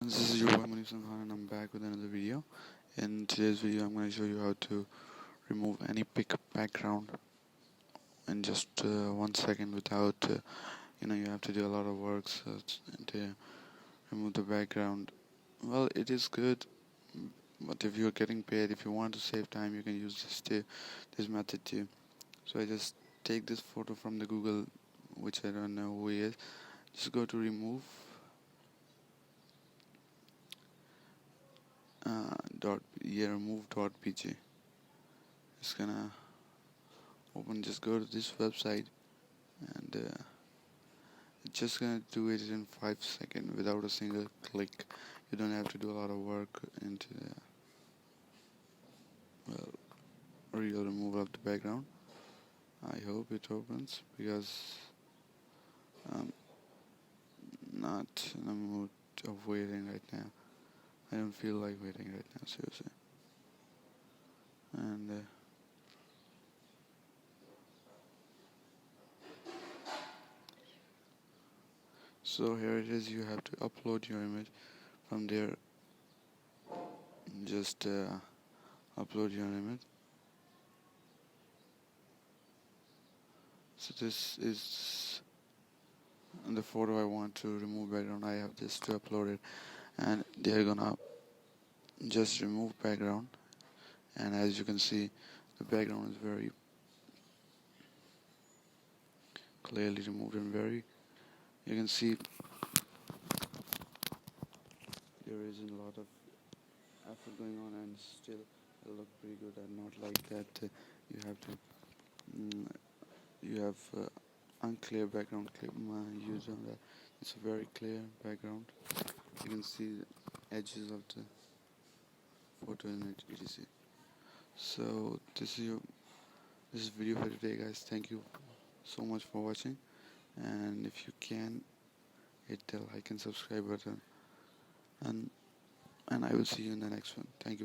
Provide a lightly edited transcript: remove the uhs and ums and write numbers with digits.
This is your boy Manif Sanghan and I'm back with another video. In today's video I'm going to show you how to remove any pic background in just 1 second without you have to do a lot of work to remove the background. Well, it is good, but if you're getting paid, if you want to save time, you can use this method too. So I just take this photo from the Google, which I don't know who he is. Just go to remove.pg. It's gonna open. Just go to this website and it's just gonna do it in 5 seconds without a single click. You don't have to do a lot of work into the real removal of the background. I hope it opens because I'm not in the mood of waiting right now. I don't feel like waiting right now, seriously. And so here it is. You have to upload your image from there. Just upload your image. So this is the photo I want to remove background. I have just to upload it, and they're gonna just remove background. And as you can see, the background is very clearly removed and very. You can see there isn't a lot of effort going on, and still it look pretty good. And not like that you have to you have unclear background clip use on that. It's a very clear background. You can see the edges of the photo in it, etc. So this is video for today, guys. Thank you so much for watching, and if you can, hit the like and subscribe button, and I will see you in the next one. Thank you.